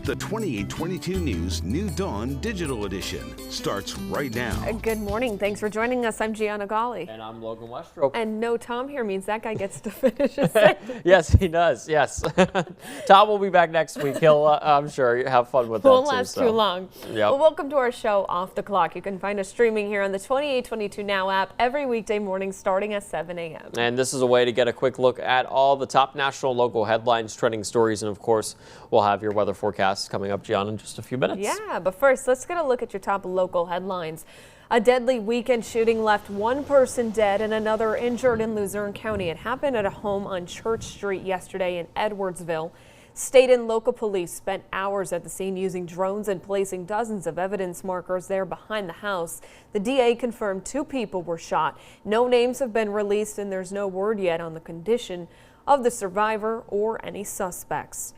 The 2822 News New Dawn Digital Edition starts right now. Good morning. Thanks for joining us. I'm Gianna Gali. And I'm Logan Westrope. And no Tom here means that guy gets to finish his sentence. Yes, he does. Yes. Tom will be back next week. He'll, I'm sure, have fun with that Won't too. last too long. Yep. Well, welcome to our show, Off the Clock. You can find us streaming here on the 2822 Now app every weekday morning starting at 7 a.m. And this is a way to get a quick look at all the top national and local headlines, trending stories, and of course, we'll have your weather forecast coming up, Gianna, in just a few minutes. Yeah, but first, let's get a look at your top local headlines. A deadly weekend shooting left one person dead and another injured in Luzerne County. It happened at a home on Church Street yesterday in Edwardsville. State and local police spent hours at the scene using drones and placing dozens of evidence markers there behind the house. The DA confirmed 2 people were shot. No names have been released and there's no word yet on the condition of the survivor or any suspects.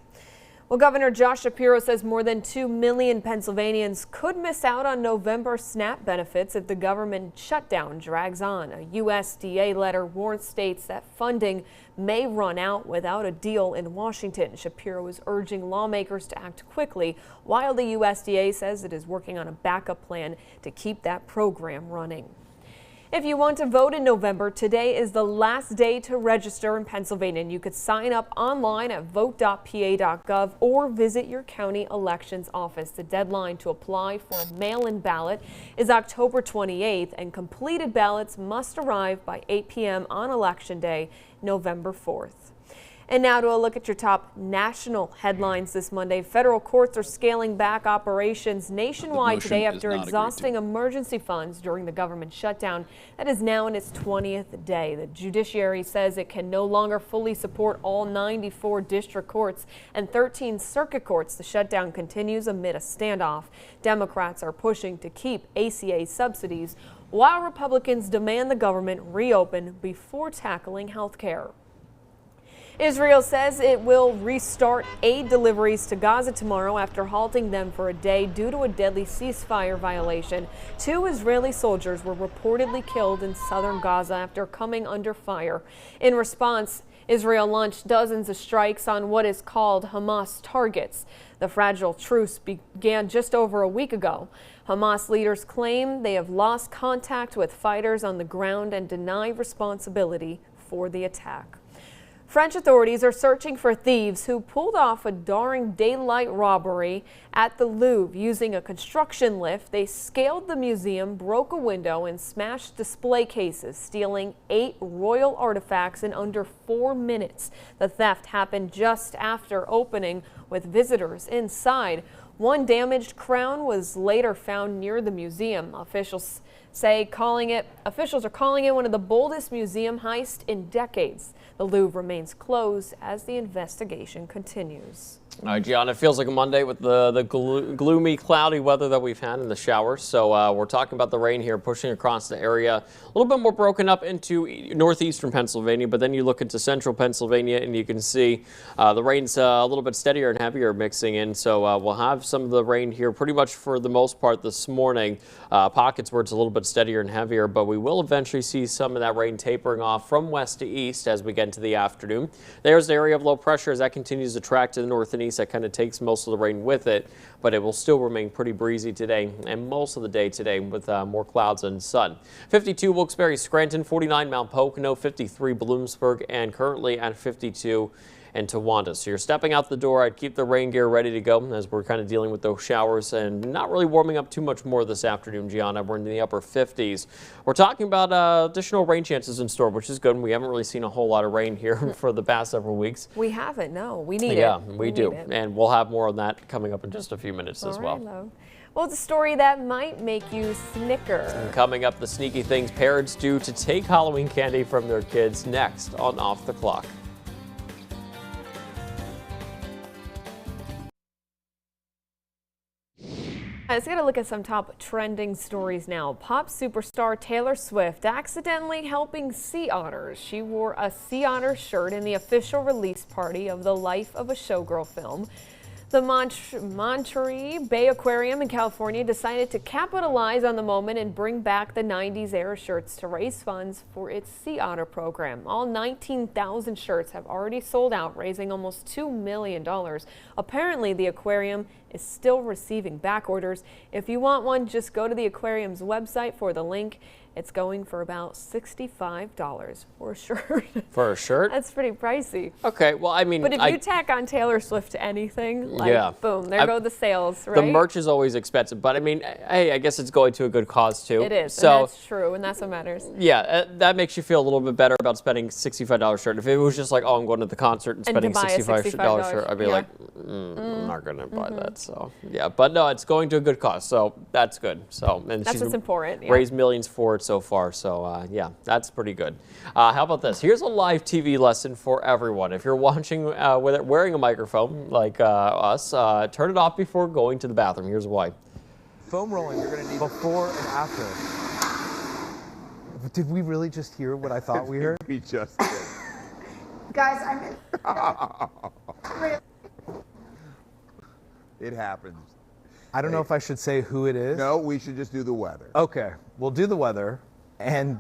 Well, Governor Josh Shapiro says more than 2 million Pennsylvanians could miss out on November SNAP benefits if the government shutdown drags on. A USDA letter warns states that funding may run out without a deal in Washington. Shapiro is urging lawmakers to act quickly, while the USDA says it is working on a backup plan to keep that program running. If you want to vote in November, today is the last day to register in Pennsylvania. And you could sign up online at vote.pa.gov or visit your county elections office. The deadline to apply for a mail-in ballot is October 28th, and completed ballots must arrive by 8 p.m. on Election Day, November 4th. And now to a look at your top national headlines this Monday. Federal courts are scaling back operations nationwide today after exhausting emergency funds during the government shutdown that is now in its 20th day. The judiciary says it can no longer fully support all 94 district courts and 13 circuit courts. The shutdown continues amid a standoff. Democrats are pushing to keep ACA subsidies, while Republicans demand the government reopen before tackling health care. Israel says it will restart aid deliveries to Gaza tomorrow after halting them for a day due to a deadly ceasefire violation. 2 Israeli soldiers were reportedly killed in southern Gaza after coming under fire. In response, Israel launched dozens of strikes on what is called Hamas targets. The fragile truce began just over a week ago. Hamas leaders claim they have lost contact with fighters on the ground and deny responsibility for the attack. French authorities are searching for thieves who pulled off a daring daylight robbery at the Louvre using a construction lift. They scaled the museum, broke a window, and smashed display cases, stealing 8 royal artifacts in under 4 minutes. The theft happened just after opening, with visitors inside. One damaged crown was later found near the museum. Officials are calling it one of the boldest museum heists in decades. The Louvre remains closed as the investigation continues. All right, Gianna, it feels like a Monday with the gloomy, cloudy weather that we've had in the showers. So we're talking about the rain here pushing across the area. A little bit more broken up into northeastern Pennsylvania, but then you look into central Pennsylvania and you can see the rain's a little bit steadier and heavier mixing in. So we'll have some of the rain here pretty much for the most part this morning. Pockets where it's a little bit steadier and heavier, but we will eventually see some of that rain tapering off from west to east as we get into the afternoon. There's the area of low pressure as that continues to track to the north and east. That kind of takes most of the rain with it, but it will still remain pretty breezy today and most of the day today with more clouds and sun. 52 Wilkes-Barre, Scranton, 49 Mount Pocono, 53 Bloomsburg, and currently at 52 and Towanda. So you're stepping out the door. I'd keep the rain gear ready to go as we're kind of dealing with those showers and not really warming up too much more this afternoon, Gianna. We're in the upper 50s. We're talking about additional rain chances in store, which is good. We haven't really seen a whole lot of rain here for the past several weeks. We haven't, no. We need it. Yeah, we do. And we'll have more on that coming up in just a few minutes as well. Well, it's a story that might make you snicker. And coming up, the sneaky things parents do to take Halloween candy from their kids next on Off the Clock. Let's get a look at some top trending stories now. Pop superstar Taylor Swift accidentally helping sea otters. She wore a sea otter shirt in the official release party of the Life of a Showgirl film. The Monterey Bay Aquarium in California decided to capitalize on the moment and bring back the 90s era shirts to raise funds for its Sea Otter program. All 19,000 shirts have already sold out, raising almost $2 million. Apparently, the aquarium is still receiving back orders. If you want one, just go to the aquarium's website for the link. It's going for about $65 for a shirt. For a shirt? That's pretty pricey. Okay, well, I mean, But if you tack on Taylor Swift to anything, like, yeah, boom, there go the sales, right? The merch is always expensive, but I mean, hey, I guess it's going to a good cause too. It is, so and that's true, and that's what matters. yeah, that makes you feel a little bit better about spending $65 shirt. If it was just like, oh, I'm going to the concert and spending $65 shirt, I'd be like, I'm not going to buy that. So yeah, but no, it's going to a good cause, so that's good. So and That's she's what's important. Yeah. raised millions for it so far. So yeah, that's pretty good. How about this? Here's a live TV lesson for everyone. If you're watching with it wearing a microphone like us, turn it off before going to the bathroom. Here's why. Foam rolling, you're going to need before and after. Did we really just hear what I thought we heard? We just did. Guys, I'm It happens. I don't know if I should say who it is. No, we should just do the weather. Okay, we'll do the weather. And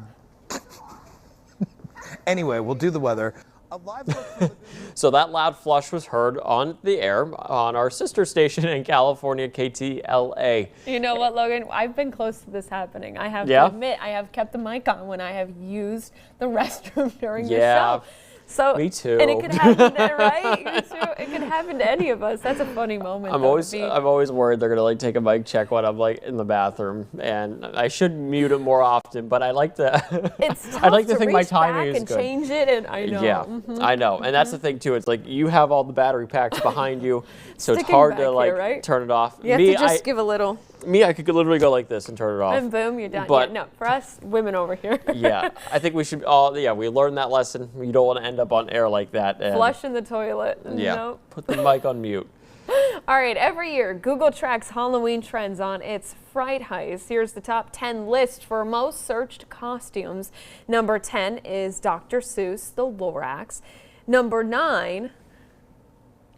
anyway, we'll do the weather. A live look for the So that loud flush was heard on the air on our sister station in California, KTLA. You know what, Logan? I've been close to this happening. I have Yeah? to admit, I have kept the mic on when I have used the restroom during the Yeah. show. So, Me too. And it could happen to, right? You too. It could happen to any of us. That's a funny moment. I'm always worried they're gonna like take a mic check when I'm like in the bathroom, and I should mute it more often. But I like to. It's tough I like to to think my reach timing back is and good. change it, and I know. Yeah, I know, and that's the thing too. It's like you have all the battery packs behind you, so it's Sticking hard back to like here, right? turn it off. You have to just give a little, I could literally go like this and turn it off. and boom, you're done. But- Yeah, no, for us women over here. Yeah, I think we should all. Yeah, we learned that lesson. You don't want to end up on air like that. And Flush in the toilet. Yeah, Nope. put the mic on mute. All right, every year, Google tracks Halloween trends on its Fright Heist. Here's the top 10 list for most searched costumes. Number 10 is Dr. Seuss, the Lorax. Number 9,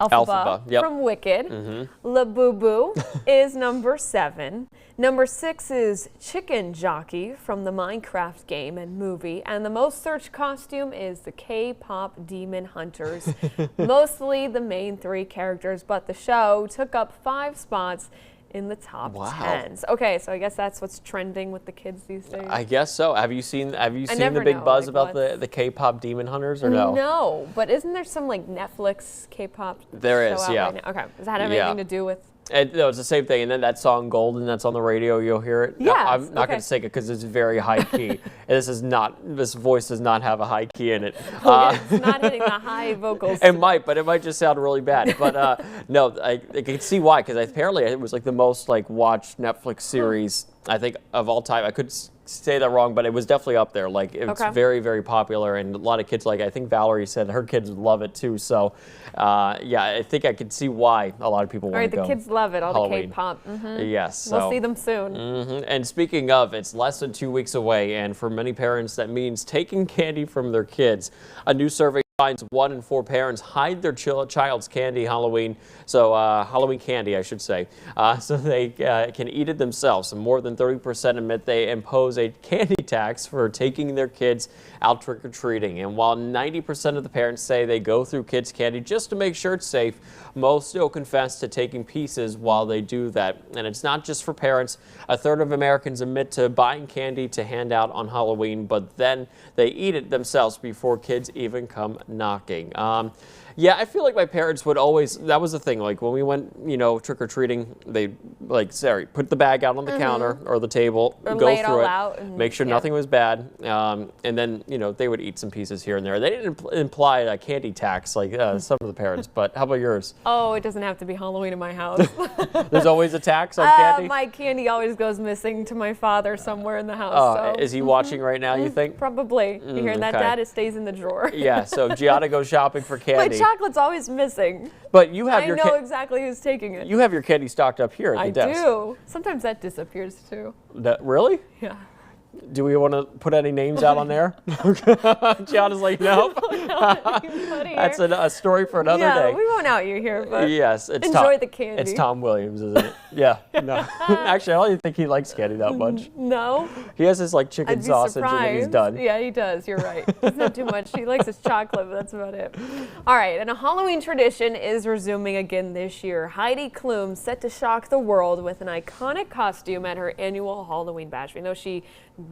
Elphaba Yep. from Wicked. Labubu is number 7. Number 6 is Chicken Jockey from the Minecraft game and movie. And the most searched costume is the K-pop Demon Hunters. Mostly the main 3 characters, but the show took up 5 spots in the top Wow. 10s. Okay, so I guess that's what's trending with the kids these days. I guess so. Have you seen the never big know, buzz like, about what's- the K-pop Demon Hunters or no? No, but isn't there some like Netflix K-pop There show is, out yeah. right now? Okay, does that have Yeah. anything to do with? No, it's the same thing. And then that song Golden that's on the radio, you'll hear it. No, Yes, I'm not okay. going to sing it because it's very high key. This voice does not have a high key in it. It's not hitting the high vocals. It might, but it might just sound really bad. But no, I can see why, because apparently it was like the most like watched Netflix series I think of all time. I could say that wrong, but it was definitely up there. Like it's Okay. very, very popular, and a lot of kids like. I think Valerie said her kids love it too. So yeah, I think I could see why a lot of people All want right, to the go. kids love it. All Halloween. the K-pop. Yes, We'll so. see them soon. And speaking of, it's less than 2 weeks away, and for many parents, that means taking candy from their kids. A new survey finds 1 in 4 parents hide their child's candy Halloween, so Halloween candy, I should say, so they can eat it themselves. And more than 30% admit they impose a candy tax for taking their kids out trick-or-treating. And while 90% of the parents say they go through kids' candy just to make sure it's safe, most still confess to taking pieces while they do that. And it's not just for parents. A third of Americans admit to buying candy to hand out on Halloween, but then they eat it themselves before kids even come knocking. Yeah, I feel like my parents would always, that was the thing, like when we went, trick-or-treating, they'd like, sorry, put the bag out on the counter or the table, Or go lay it through all it, out and- make sure yeah. nothing was bad, and then, they would eat some pieces here and there. They didn't imply a candy tax like some of the parents, but how about yours? Oh, it doesn't have to be Halloween in my house. There's always a tax on candy? My candy always goes missing to my father somewhere in the house. Oh, so. is he watching right now, you think? Probably. You hear that, okay. Dad? It stays in the drawer. Yeah, so Gianna goes shopping for My candy. chocolate's always missing. But you have I your know exactly who's taking it. you have your candy stocked up here at the I desk. do. Sometimes that disappears too. Really? Yeah. Do we want to put any names out on there? Gianna's like, no. That's a story for another day. We won't out you here, but yes, it's enjoy the candy. It's Tom Williams, isn't it? Yeah. No. Actually, I don't even think he likes candy that much. No. He has his like chicken I'd be sausage surprised. and then he's done. Yeah, he does. You're right. It's not too much. He likes his chocolate, but that's about it. All right, and a Halloween tradition is resuming again this year. Heidi Klum set to shock the world with an iconic costume at her annual Halloween bash. We know she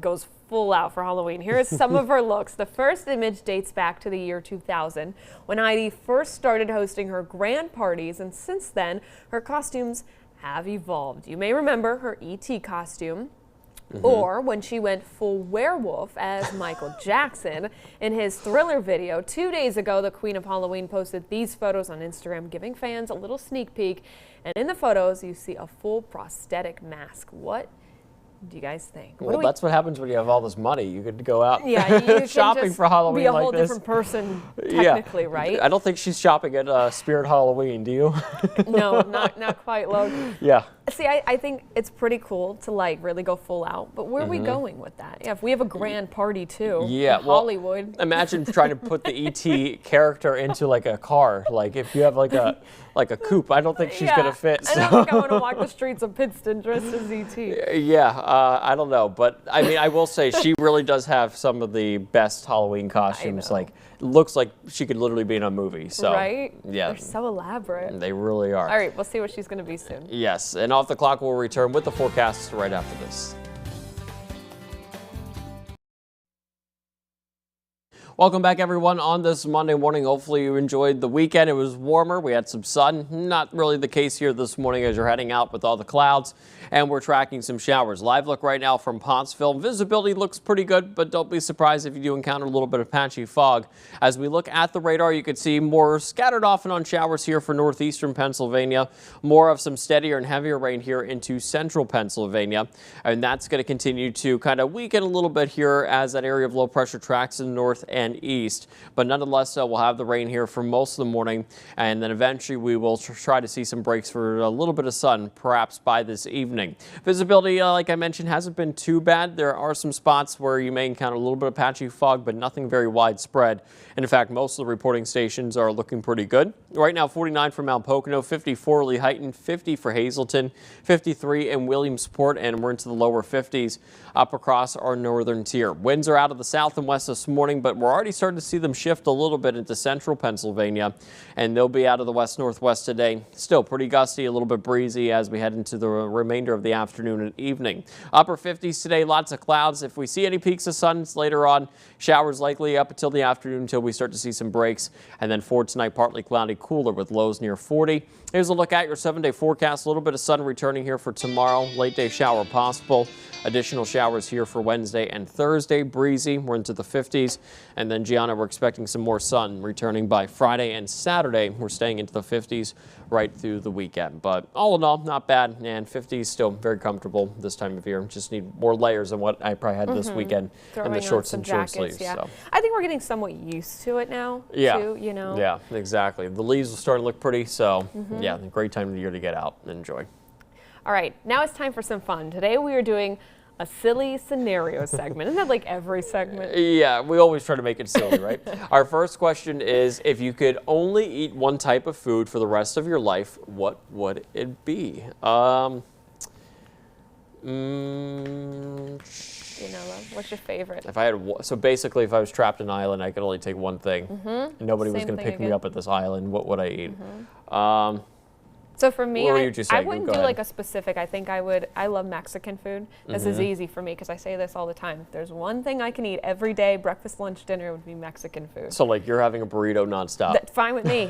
goes full out for Halloween. Here is some of her looks. The first image dates back to the year 2000 when Heidi first started hosting her grand parties, and since then her costumes have evolved. You may remember her E.T. costume, or when she went full werewolf as Michael Jackson in his Thriller video. 2 days ago, the Queen of Halloween posted these photos on Instagram, giving fans a little sneak peek. And in the photos, you see a full prosthetic mask. What do you guys think? Well, that's what happens when you have all this money. You could go out you shopping can for Halloween be a like whole this. different person, technically, right? I don't think she's shopping at Spirit Halloween, do you? No, not quite, Logan. Yeah. See, I think it's pretty cool to like really go full out, but where are we going with that? Yeah, if we have a grand party too, Yeah, in well, Hollywood. Imagine trying to put the E.T. character into like a car. Like if you have like a coupe, I don't think she's gonna fit. I don't think I want to walk the streets of Pittston dressed as E.T. Yeah, I don't know, but I mean, I will say she really does have some of the best Halloween costumes. know. Like, it looks like she could literally be in a movie. So, Right? Yeah, They're so elaborate. they really are. All right, we'll see what she's going to be soon. Yes, and Off the Clock will return with the forecast right after this. Welcome back, everyone, on this Monday morning. Hopefully you enjoyed the weekend. It was warmer. We had some sun. Not really the case here this morning as you're heading out with all the clouds, and we're tracking some showers. Live look right now from Pottsville. Visibility looks pretty good, but don't be surprised if you do encounter a little bit of patchy fog. As we look at the radar, you can see more scattered off and on showers here for northeastern Pennsylvania. More of some steadier and heavier rain here into central Pennsylvania, and that's going to continue to kind of weaken a little bit here as that area of low pressure tracks in the north and east. But nonetheless, we'll have the rain here for most of the morning, and then eventually we will try to see some breaks for a little bit of sun, perhaps by this evening. Visibility, like I mentioned, hasn't been too bad. There are some spots where you may encounter a little bit of patchy fog, but nothing very widespread. And in fact, most of the reporting stations are looking pretty good. Right now, 49 for Mount Pocono, 54 Lehighton, 50 for Hazleton, 53 in Williamsport, and we're into the lower 50s up across our northern tier. Winds are out of the south and west this morning, but we're already starting to see them shift a little bit into central Pennsylvania, and they'll be out of the west-northwest today. Still pretty gusty, a little bit breezy as we head into the remainder of the afternoon and evening. Upper 50s today, lots of clouds. If we see any peaks of sun later on, showers likely up until the afternoon until we start to see some breaks. And then for tonight, partly cloudy, cooler with lows near 40. Here's a look at your 7-day forecast. A little bit of sun returning here for tomorrow. Late day shower possible. Additional showers here for Wednesday and Thursday. Breezy. We're into the 50s. And then Gianna, we're expecting some more sun returning by Friday and Saturday. We're staying into the 50s right through the weekend. But all in all, not bad. And 50s still very comfortable this time of year. Just need more layers than what I probably had this weekend in the shorts and short sleeves. Yeah. So. I think we're getting somewhat used to it now, Yeah. too, you know? Yeah, exactly. The leaves will start to look pretty. So, yeah, a great time of the year to get out and enjoy. All right, now it's time for some fun. Today we are doing a silly scenario segment. Isn't that like every segment? Yeah, we always try to make it silly, right? Our first question is, if you could only eat one type of food for the rest of your life, what would it be? What's your favorite? If I had, so basically, if I was trapped in an island, I could only take one thing, and nobody was Same going to thing pick me again. up at this island. What would I eat? So for me, What were you just I saying? wouldn't Go do ahead. like a specific. I think I love Mexican food. This is easy for me because I say this all the time. If there's one thing I can eat every day, breakfast, lunch, dinner, would be Mexican food. So, like, you're having a burrito nonstop. That's fine with me.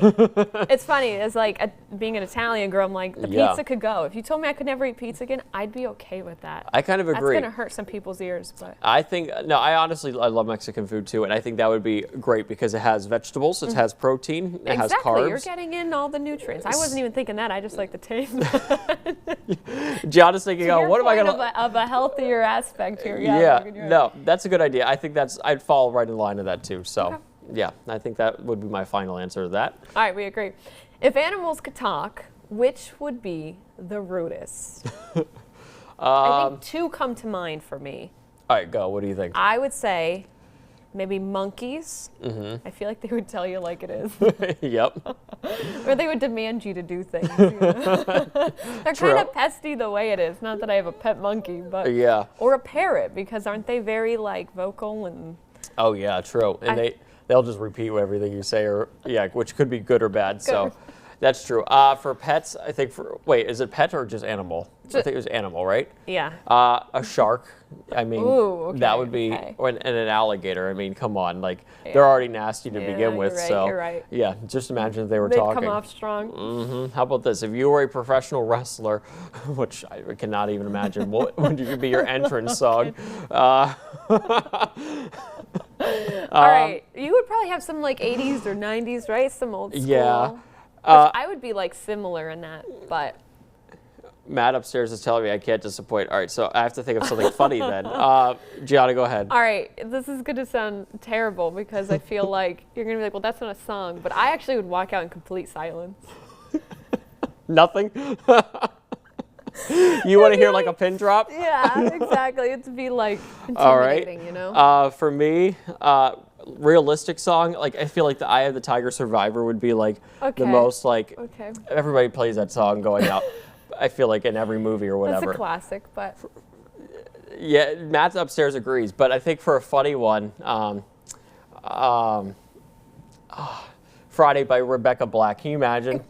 It's funny. It's like being an Italian girl. I'm like, the Yeah. pizza could go. If you told me I could never eat pizza again, I'd be okay with that. I kind of agree. That's gonna hurt some people's ears, but I think, no, I honestly, I love Mexican food too, and I think that would be great because it has vegetables, it has protein, it has exactly. carbs. You're getting in all the nutrients. I wasn't even thinking that. I just like the taste. Gianna's thinking, oh, Your what am I point going of a healthier aspect here. Yeah, Logan, you're right. no, that's a good idea. I think I'd fall right in line of that too. So, yeah, I think that would be my final answer to that. All right, we agree. If animals could talk, which would be the rudest? I think two come to mind for me. All right, go. What do you think? I would say maybe monkeys. I feel like they would tell you like it is. Yep. Or they would demand you to do things. You know? They're True. kind of pesty the way it is. Not that I have a pet monkey, but Yeah. or a parrot, because aren't they very like vocal and Oh yeah, true. And they'll just repeat everything you say, or yeah, which could be good or bad. So that's true. For pets, I think wait, is it pet or just animal? I think it was animal, right? yeah. A shark. I mean, Ooh, okay, that would be, okay. and an alligator. I mean, come on, like they're already nasty to Yeah, begin with. you're right, so you're right. yeah, just imagine if they were They'd talking. come off strong. How about this? If you were a professional wrestler, which I cannot even imagine, what would you be your entrance song? All right, you would probably have some like 80s or 90s, right? Some old school. Yeah. Which I would be like similar in that, but Matt upstairs is telling me I can't disappoint. All right, so I have to think of something funny then. Gianna, go ahead. all right, this is going to sound terrible because I feel like you're going to be like, well, that's not a song, but I actually would walk out in complete silence. Nothing? You want to hear like a pin drop? Yeah, exactly. It'd be like All right. intimidating, you know? For me, realistic song, like I feel like the Eye of the Tiger Survivor would be like Okay. the most like Okay. everybody plays that song going out. I feel like in every movie or That's whatever. a classic, but Yeah, Matt upstairs agrees, but I think for a funny one, Friday by Rebecca Black. Can you imagine?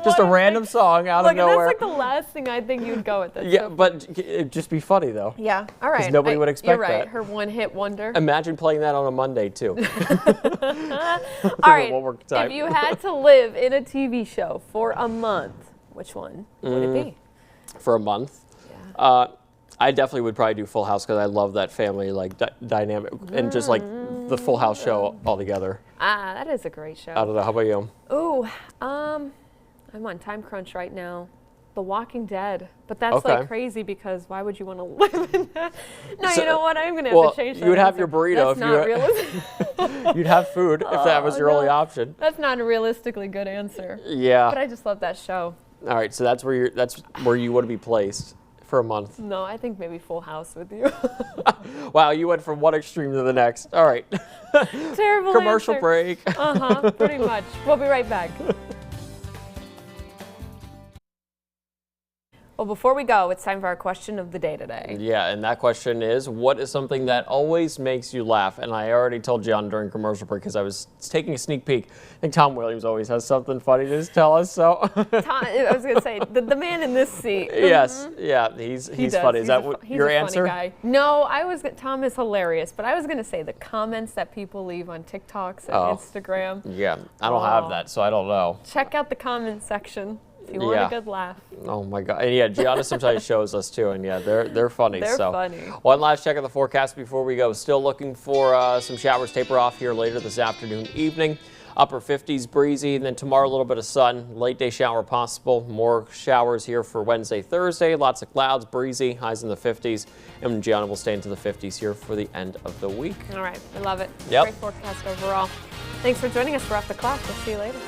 Just a random song out look, of nowhere. that's like the last thing I think you'd go with. That's Yeah, so but it'd just be funny though. yeah, all right. nobody would expect You're right. that. Her one-hit wonder. Imagine playing that on a Monday too. All right. One more time. If you had to live in a TV show for a month, which one would it be? For a month. Yeah. I definitely would probably do Full House because I love that family like dynamic and just like the Full House show altogether. Ah, that is a great I show. don't know. How about you? Ooh, I'm on time crunch right now. The Walking Dead, but that's Okay. like crazy because why would you want to live in that? No, So- you know what? I'm gonna have well, to change that. you would have answer. your burrito That's if not you- realistic. You'd have food if that was your only no. option. That's not a realistically good answer. Yeah. But I just love that show. All right. So that's where you want to be placed for a month. No, I think maybe Full House with you. Wow, you went from one extreme to the next. All right. Terrible Commercial answer. break. Pretty much. We'll be right back. Well, before we go, it's time for our question of the day today. Yeah, and that question is, what is something that always makes you laugh? And I already told John during commercial break because I was taking a sneak peek. I think Tom Williams always has something funny to tell us. So Tom, I was going to say, the man in this seat. yes, yeah, he's He does. funny. Is He's that he's your a answer? Funny guy. No, Tom is hilarious, but I was going to say the comments that people leave on TikToks and Oh. Instagram. Yeah, I don't have that, so I don't know. Check out the comment section if you want Yeah. a good laugh. Oh my God! And yeah, Gianna sometimes shows us too, and yeah, they're funny. They're so. funny. One last check of the forecast before we go. Still looking for some showers taper off here later this afternoon, evening. Upper 50s, breezy, and then tomorrow a little bit of sun. Late day shower possible. More showers here for Wednesday, Thursday. Lots of clouds, breezy, highs in the 50s, and Gianna will stay into the 50s here for the end of the week. All right, I love it. Yep. Great forecast overall. Thanks for joining us. We're off the clock. We'll see you later.